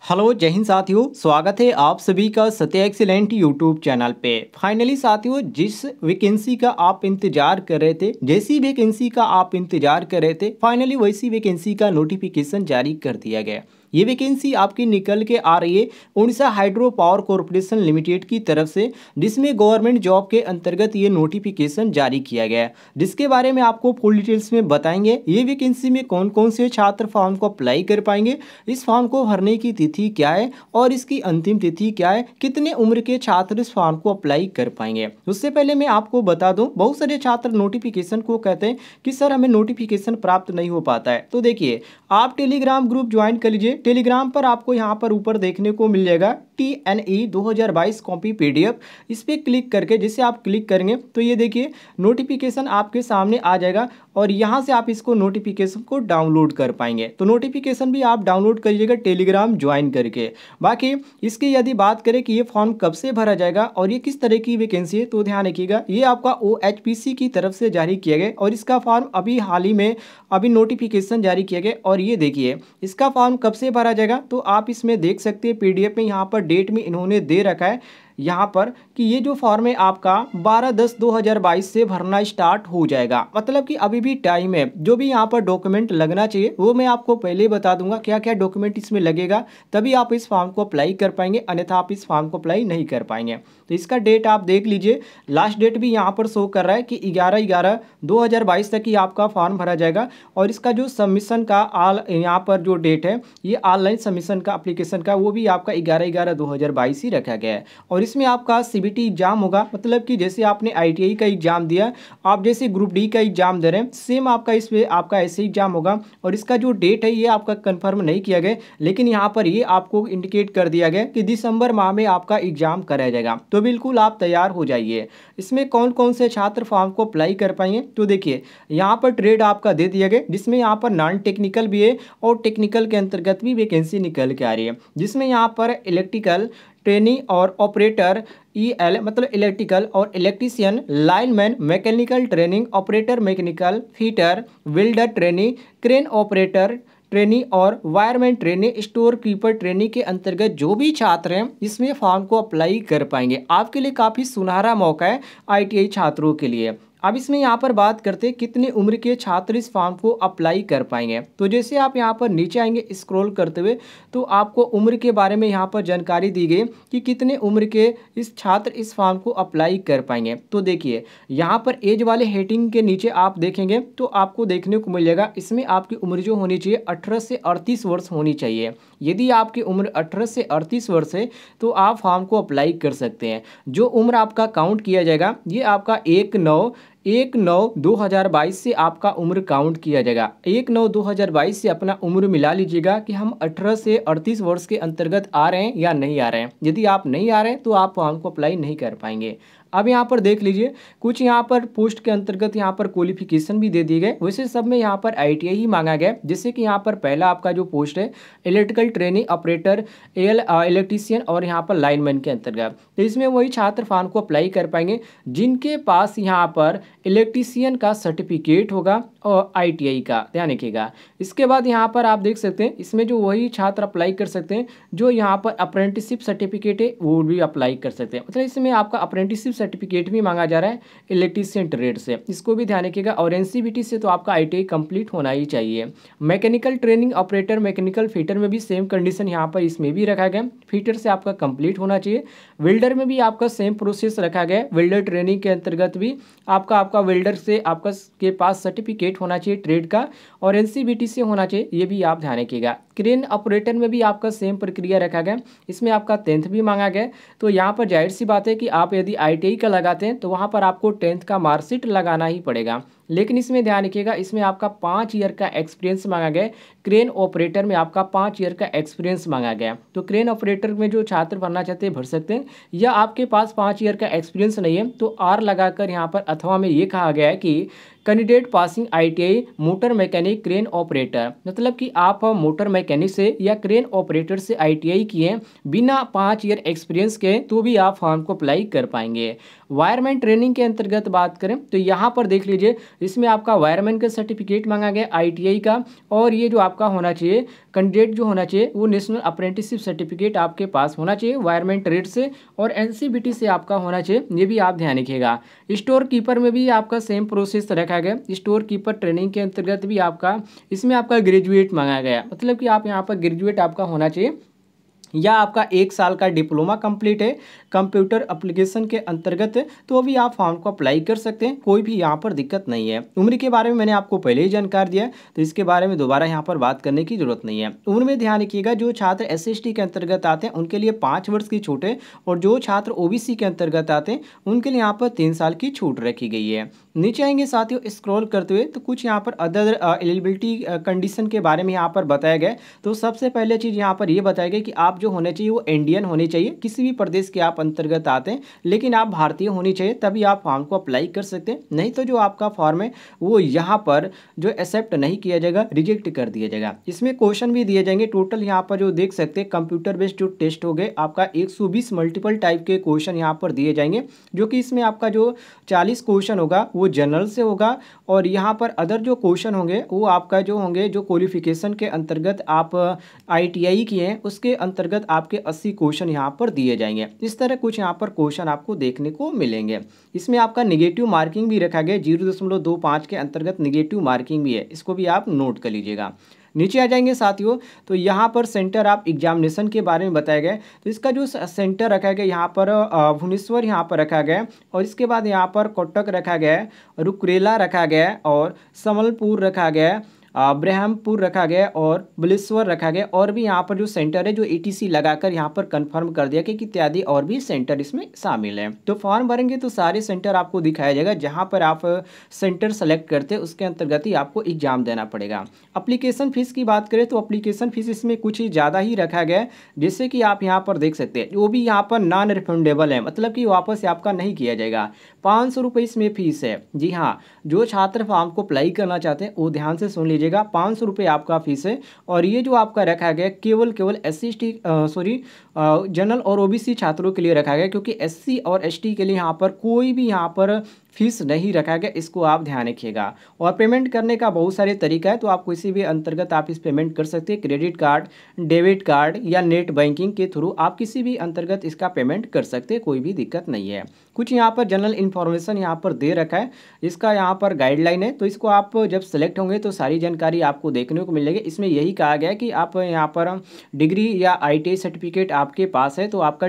Hello जय हिंद साथियों, स्वागत है आप सभी का सत्य एक्सीलेंट यूट्यूब चैनल पे। फाइनली साथियों, जिस वैकेंसी का आप इंतजार कर रहे थे, जैसी वैकेंसी का आप इंतजार कर रहे थे, फाइनली वैसी वैकेंसी का नोटिफिकेशन जारी कर दिया गया। ये वैकेंसी आपकी निकल के आ रही है Orissa hydro power corporation limited की तरफ से, जिसमें गवर्नमेंट जॉब के अंतर्गत ये नोटिफिकेशन जारी किया गया है, जिसके बारे में आपको फुल डिटेल्स में बताएंगे। ये वैकेंसी में कौन कौन से छात्र फॉर्म को अप्लाई कर पाएंगे, इस फॉर्म को भरने की तिथि क्या है और इसकी अंतिम तिथि क्या है, कितने उम्र के छात्र इस फॉर्म को अप्लाई कर पाएंगे। उससे पहले मैं आपको बता दूं, बहुत सारे छात्र नोटिफिकेशन को कहते हैं कि सर हमें नोटिफिकेशन प्राप्त नहीं हो पाता है। तो देखिए, आप टेलीग्राम ग्रुप ज्वाइन कर लीजिए। टेलीग्राम पर आपको यहाँ पर ऊपर देखने को मिल जाएगा TNE 2022 कॉपी PDF। इस पर क्लिक करके जैसे आप क्लिक करेंगे तो ये देखिए नोटिफिकेशन आपके सामने आ जाएगा और यहाँ से आप इसको नोटिफिकेशन को डाउनलोड कर पाएंगे। तो नोटिफिकेशन भी आप डाउनलोड करिएगा टेलीग्राम ज्वाइन करके। बाकी इसकी यदि बात करें कि ये फॉर्म कब से भरा जाएगा और ये किस तरह की वैकेंसी है, तो ध्यान रखिएगा, ये आपका OHPC की तरफ से जारी किया गया और इसका फॉर्म अभी हाल ही में नोटिफिकेशन जारी किया गया। और ये देखिए इसका फॉर्म कब से भरा जाएगा, तो आप इसमें देख सकते हैं PDF में यहाँ पर डेट में इन्होंने दे रखा है यहाँ पर कि ये जो फॉर्म है आपका 12/10/2022 से भरना स्टार्ट हो जाएगा। मतलब कि अभी भी टाइम है। जो भी यहाँ पर डॉक्यूमेंट लगना चाहिए वो मैं आपको पहले ही बता दूंगा क्या क्या डॉक्यूमेंट इसमें लगेगा, तभी आप इस फॉर्म को अप्लाई कर पाएंगे, अन्यथा आप इस फॉर्म को अप्लाई नहीं कर पाएंगे। तो इसका डेट आप देख लीजिए, लास्ट डेट भी यहाँ पर शो कर रहा है कि 11/11/2022 तक ही आपका फॉर्म भरा जाएगा। और इसका जो सबमिशन का यहाँ पर जो डेट है, ये ऑनलाइन सबमिशन का एप्लीकेशन का, वो भी आपका 11/11/2022 ही रखा गया है। और इसमें आपका CBT एग्जाम होगा, मतलब कि जैसे आपने ITI का एग्जाम दिया, आप जैसे ग्रुप D का एग्जाम दे रहे हैं, सेम आपका इसमें आपका ऐसे एग्जाम होगा। और इसका जो डेट है ये आपका कंफर्म नहीं किया गया, लेकिन यहाँ पर ये आपको इंडिकेट कर दिया गया कि दिसंबर माह में आपका एग्जाम कराया जाएगा। तो बिल्कुल आप तैयार हो जाइए। इसमें कौन कौन से छात्र फॉर्म को अप्लाई कर पाएंगे, तो देखिए यहाँ पर ट्रेड आपका दे दिया गया, जिसमें यहाँ पर नॉन टेक्निकल भी है और टेक्निकल के अंतर्गत भी वैकेंसी निकल के आ रही है। जिसमें यहाँ पर इलेक्ट्रिकल ट्रेनिंग और ऑपरेटर EL मतलब इलेक्ट्रिकल और electrician, lineman, mechanical training operator, mechanical fitter, welder training, crane operator training और wireman training, store keeper training के अंतर्गत जो भी छात्र हैं इसमें फॉर्म को अप्लाई कर पाएंगे। आपके लिए काफ़ी सुनहरा मौका है ITI छात्रों के लिए। अब इसमें यहाँ पर बात करते हैं कितनी उम्र के छात्र इस फॉर्म को अप्लाई कर पाएंगे। तो जैसे आप यहाँ पर नीचे आएंगे स्क्रॉल करते हुए, तो आपको उम्र के बारे में यहाँ पर जानकारी दी गई कि कितने उम्र के इस छात्र इस फॉर्म को अप्लाई कर पाएंगे। तो देखिए यहाँ पर एज वाले हेडिंग के नीचे आप देखेंगे तो आपको देखने को मिल जाएगा, इसमें आपकी उम्र जो होनी चाहिए 18 से 38 वर्ष होनी चाहिए। यदि आपकी उम्र 18 से 38 वर्ष है तो आप फॉर्म को अप्लाई कर सकते हैं। जो उम्र आपका काउंट किया जाएगा ये आपका 1/9/2022 से आपका उम्र काउंट किया जाएगा। 1/9/2022 से अपना उम्र मिला लीजिएगा कि हम 18 से 38 वर्ष के अंतर्गत आ रहे हैं या नहीं आ रहे हैं। यदि आप नहीं आ रहे हैं तो आप फॉर्म को अप्लाई नहीं कर पाएंगे। अब यहाँ पर देख लीजिए कुछ यहाँ पर पोस्ट के अंतर्गत यहाँ पर क्वालिफिकेशन भी दे दिए गए। वैसे सब में यहाँ पर ITI ही मांगा गया, जैसे कि यहाँ पर पहला आपका जो पोस्ट है इलेक्ट्रिकल ट्रेनिंग ऑपरेटर इलेक्ट्रीशियन और यहाँ पर लाइनमैन के अंतर्गत। तो इसमें वही छात्र फॉर्म को अप्लाई कर पाएंगे जिनके पास यहाँ पर इलेक्ट्रीशियन का सर्टिफिकेट होगा और ITI का, ध्यान रखिएगा। इसके बाद यहाँ पर आप देख सकते हैं इसमें जो वही छात्र अप्लाई कर सकते हैं जो यहाँ पर अप्रेंटिसशिप सर्टिफिकेट है वो भी अप्लाई कर सकते हैं। मतलब इसमें आपका अप्रेंटिसशिप सर्टिफिकेट भी मांगा जा रहा है इलेक्ट्रीशियन ट्रेड से, इसको भी ध्यान रखिएगा। और NCVT से तो आपका ITI कंप्लीट होना ही चाहिए। Mechanical training operator, mechanical fitter में भी सेम कंडीशन यहाँ पर इसमें भी रखा गया, फिटर से आपका कंप्लीट होना चाहिए। वेल्डर में भी आपका सेम प्रोसेस रखा गया है, वेल्डर ट्रेनिंग के अंतर्गत भी आपका वेल्डर से आपका के पास सर्टिफिकेट होना चाहिए ट्रेड का और NCVT से होना चाहिए, ये भी आप ध्यान रखिएगा। क्रेन ऑपरेटर में भी आपका सेम प्रक्रिया रखा गया, इसमें आपका 10th भी मांगा गया। तो यहाँ पर जाहिर सी बात है कि आप यदि ITI का लगाते हैं तो वहाँ पर आपको 10th का मार्कशीट लगाना ही पड़ेगा। लेकिन इसमें ध्यान रखिएगा इसमें आपका 5 ईयर का एक्सपीरियंस मांगा गया। क्रेन ऑपरेटर में आपका 5 ईयर का एक्सपीरियंस मांगा गया। तो क्रेन ऑपरेटर में जो छात्र भरना चाहते हैं भर सकते हैं, या आपके पास 5 ईयर का एक्सपीरियंस नहीं है तो R लगाकर यहाँ पर अथवा में ये कहा गया है कि candidate passing ITI motor mechanic crane operator, मतलब कि आप मोटर मैकेनिक से या क्रेन ऑपरेटर से आईटीआई किए बिना 5 ईयर एक्सपीरियंस के तो भी आप फॉर्म को अप्लाई कर पाएंगे। वायरमैन ट्रेनिंग के अंतर्गत बात करें तो यहाँ पर देख लीजिए, इसमें आपका वायरमैन का सर्टिफिकेट मांगा गया आईटीआई का, और ये जो आपका होना चाहिए कैंडिडेट जो होना चाहिए वो नेशनल अप्रेंटिसशिप सर्टिफिकेट आपके पास होना चाहिए वायरमैन ट्रेड से, और एनसीबीटी से आपका होना चाहिए, ये भी आप ध्यान रखिएगा। स्टोर कीपर में भी आपका सेम प्रोसेस रखा गया। स्टोर कीपर ट्रेनिंग के अंतर्गत भी आपका इसमें आपका ग्रेजुएट मांगा गया, मतलब कि आप यहाँ पर ग्रेजुएट आपका होना चाहिए, या आपका 1 साल का डिप्लोमा कंप्लीट है कंप्यूटर एप्लीकेशन के अंतर्गत, तो भी आप फॉर्म को अप्लाई कर सकते हैं, कोई भी यहाँ पर दिक्कत नहीं है। उम्र के बारे में मैंने आपको पहले ही जानकारी दिया, तो इसके बारे में दोबारा यहाँ पर बात करने की जरूरत नहीं है। उम्र में ध्यान रखिएगा, जो छात्र SC/ST के अंतर्गत आते हैं उनके लिए 5 वर्ष की छूट है, और जो छात्र OBC के अंतर्गत आते हैं उनके लिए यहाँ पर 3 साल की छूट रखी गई है। नीचे आएंगे साथियों स्क्रॉल करते हुए तो कुछ यहाँ पर अदर एलिजिबिलिटी कंडीशन के बारे में यहाँ पर बताया गया। तो सबसे पहले चीज़ यहाँ पर ये बताया गया कि आप जो होने चाहिए वो इंडियन होने चाहिए, किसी भी प्रदेश के आप अंतर्गत आते हैं, लेकिन आप भारतीय होनी चाहिए, तभी आप फॉर्म को अप्लाई कर सकते हैं। नहीं तो जो आपका फॉर्म है वो यहाँ पर जो एक्सेप्ट नहीं किया जाएगा, रिजेक्ट कर दिया जाएगा। इसमें क्वेश्चन भी दिए जाएंगे, टोटल यहाँ पर जो देख सकते हैं कंप्यूटर बेस्ड जो टेस्ट हो गए आपका 120 मल्टीपल टाइप के क्वेश्चन यहाँ पर दिए जाएंगे, जो कि इसमें आपका जो 40 क्वेश्चन होगा वो जनरल से होगा, और यहाँ पर अदर जो क्वेश्चन होंगे वो आपका जो होंगे जो क्वालिफिकेशन के अंतर्गत आप ITI किए हैं उसके अंतर्गत आपके 80 क्वेश्चन यहाँ पर दिए जाएंगे। इस तरह कुछ यहाँ पर क्वेश्चन आपको देखने को मिलेंगे। इसमें आपका निगेटिव मार्किंग भी रखा गया, 0.25 के अंतर्गत निगेटिव मार्किंग भी है, इसको भी आप नोट कर लीजिएगा। नीचे आ जाएंगे साथियों तो यहाँ पर सेंटर ऑफ एग्जामिनेशन के बारे में बताया गया। तो इसका जो सेंटर रखा गया यहाँ पर भुवनेश्वर यहाँ पर रखा गया है, और इसके बाद यहाँ पर कोटक रखा गया है, रुकरेला रखा गया है, और समलपुर रखा गया है, ब्रह्मपुर रखा गया और बलेश्वर रखा गया, और भी यहाँ पर जो सेंटर है जो ETC लगाकर यहाँ पर कंफर्म कर दिया कि इत्यादि और भी सेंटर इसमें शामिल है। तो फॉर्म भरेंगे तो सारे सेंटर आपको दिखाया जाएगा, जहाँ पर आप सेंटर सेलेक्ट करते हैं उसके अंतर्गत ही आपको एग्जाम देना पड़ेगा। अप्लीकेशन फीस की बात करें तो अप्लीकेशन फीस इसमें कुछ ही ज़्यादा ही रखा गया है, जैसे कि आप यहाँ पर देख सकते हैं, वो भी यहाँ पर नॉन रिफंडेबल है, मतलब कि वापस आपका नहीं किया जाएगा। 500 रुपये इसमें फीस है। जी हाँ, जो छात्र फॉर्म को अप्लाई करना चाहते हैं वो ध्यान से सुन लीजिएगा, 500 रुपये आपका फीस है। और ये जो आपका रखा गया केवल SC/ST जनरल और OBC छात्रों के लिए रखा गया, क्योंकि SC और ST के लिए यहाँ पर कोई भी यहाँ पर फीस नहीं रखा गया, इसको आप ध्यान रखिएगा। और पेमेंट करने का बहुत सारे तरीका है, तो आप किसी भी अंतर्गत आप इस पेमेंट कर सकते हैं, क्रेडिट कार्ड, डेबिट कार्ड या नेट बैंकिंग के थ्रू आप किसी भी अंतर्गत इसका पेमेंट कर सकते हैं, कोई भी दिक्कत नहीं है। कुछ यहाँ पर जनरल इन्फॉर्मेशन यहाँ पर दे रखा है, इसका यहाँ पर गाइडलाइन है, तो इसको आप जब सेलेक्ट होंगे तो सारी जानकारी आपको देखने को मिलेगी। इसमें यही कहा गया है कि आप यहाँ पर डिग्री या ITI सर्टिफिकेट आपके पास है तो आपका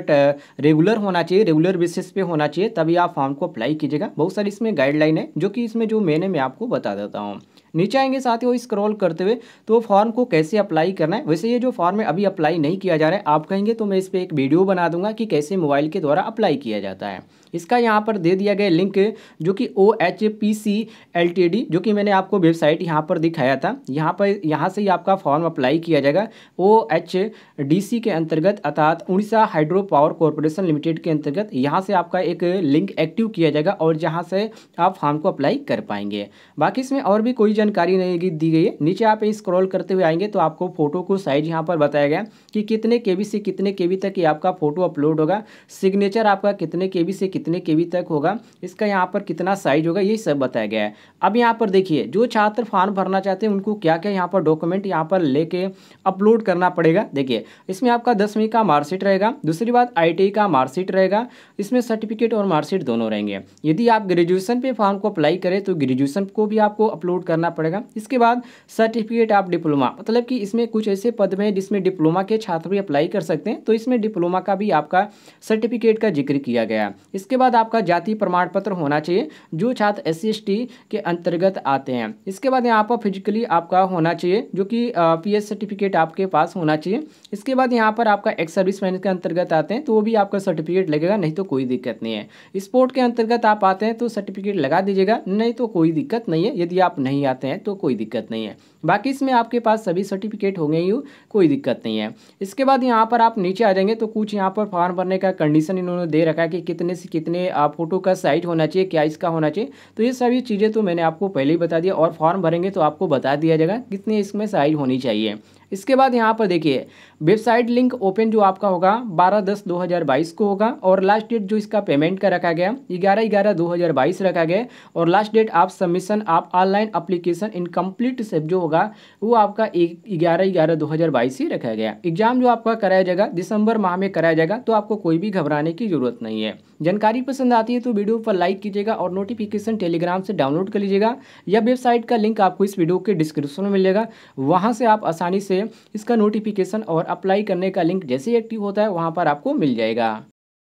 रेगुलर होना चाहिए, रेगुलर बेसिस पे होना चाहिए, तभी आप फॉर्म को अप्लाई कीजिएगा। बहुत सारी इसमें गाइडलाइन है, जो कि इसमें जो मैंने मैं आपको बता देता हूँ। नीचे आएंगे साथियों स्क्रॉल करते हुए तो फॉर्म को कैसे अप्लाई करना है। वैसे ये जो फॉर्म है अभी अप्लाई नहीं किया जा रहा है, आप कहेंगे तो मैं इस पर एक वीडियो बना दूंगा कि कैसे मोबाइल के द्वारा अप्लाई किया जाता है। इसका यहाँ पर दे दिया गया लिंक, जो कि OHPC LTD, जो कि मैंने आपको वेबसाइट यहाँ पर दिखाया था, यहाँ से ही आपका फॉर्म अप्लाई किया जाएगा। OHDC के अंतर्गत अर्थात Orissa hydro power corporation limited के अंतर्गत यहाँ से आपका एक लिंक एक्टिव किया जाएगा, और जहाँ से आप फॉर्म को अप्लाई कर पाएंगे। बाकी इसमें और भी कोई जानकारी नहीं दी गई है। नीचे आप स्क्रॉल करते हुए आएंगे तो आपको फोटो को साइज यहाँ पर बताया गया कि कितने KB से कितने KB तक ये आपका फोटो अपलोड होगा, सिग्नेचर आपका कितने KB से कितने KB तक होगा, इसका यहाँ पर कितना साइज होगा, ये सब बताया गया है। अब यहाँ पर देखिए जो छात्र फॉर्म भरना चाहते हैं उनको क्या क्या यहाँ पर डॉक्यूमेंट यहाँ पर लेके अपलोड करना पड़ेगा। देखिए इसमें आपका 10वीं का मार्कशीट रहेगा, दूसरी बात ITI का मार्कशीट रहेगा, इसमें सर्टिफिकेट और मार्कशीट दोनों रहेंगे। यदि आप ग्रेजुएशन पे फॉर्म को अप्लाई करें तो ग्रेजुएशन को भी आपको अपलोड करना पड़ेगा। इसके बाद सर्टिफिकेट ऑफ डिप्लोमा, मतलब कि इसमें कुछ ऐसे पद में जिसमें डिप्लोमा के छात्र भी अप्लाई कर सकते हैं, तो इसमें डिप्लोमा का भी आपका सर्टिफिकेट का जिक्र किया गया। इसके बाद आपका जाति प्रमाण पत्र होना चाहिए जो छात्र SC/ST के अंतर्गत आते हैं। इसके बाद यहाँ पर फिजिकली आपका होना चाहिए, जो कि PS सर्टिफिकेट आपके पास होना चाहिए। इसके बाद यहाँ पर आपका एक्स सर्विसमैन के अंतर्गत आते हैं तो वो भी आपका सर्टिफिकेट लगेगा, नहीं तो कोई दिक्कत नहीं है। स्पोर्ट के अंतर्गत आप आते हैं तो सर्टिफिकेट लगा दीजिएगा, नहीं तो कोई दिक्कत नहीं है। यदि आप नहीं आते हैं तो कोई दिक्कत नहीं है। बाकी इसमें आपके पास सभी सर्टिफिकेट हो गए ही हो, कोई दिक्कत नहीं है। इसके बाद यहाँ पर आप नीचे आ जाएंगे तो कुछ यहाँ पर फॉर्म भरने का कंडीशन इन्होंने दे रखा है कि कितने से कितने फोटो का साइज होना चाहिए, क्या इसका होना चाहिए। तो ये सभी चीज़ें तो मैंने आपको पहले ही बता दिया, और फॉर्म भरेंगे तो आपको बता दिया जाएगा कितनी इसमें साइज होनी चाहिए। इसके बाद यहाँ पर देखिए वेबसाइट लिंक ओपन जो आपका होगा 12/10/2022 को होगा, और लास्ट डेट जो इसका पेमेंट का रखा गया 11/11/2022 रखा गया, और लास्ट डेट आप सबमिशन आप ऑनलाइन अप्लीकेशन इनकम्प्लीट से जो होगा वो आपका 11/11/2022 ही रखा गया। एग्जाम जो आपका कराया जाएगा दिसंबर माह में कराया जाएगा, तो आपको कोई भी घबराने की जरूरत नहीं है। जानकारी पसंद आती है तो वीडियो पर लाइक कीजिएगा और नोटिफिकेशन टेलीग्राम से डाउनलोड कर लीजिएगा, या वेबसाइट का लिंक आपको इस वीडियो के डिस्क्रिप्शन में मिलेगा, वहाँ से आप आसानी से इसका नोटिफिकेशन और अप्लाई करने का लिंक जैसे ही एक्टिव होता है वहाँ पर आपको मिल जाएगा।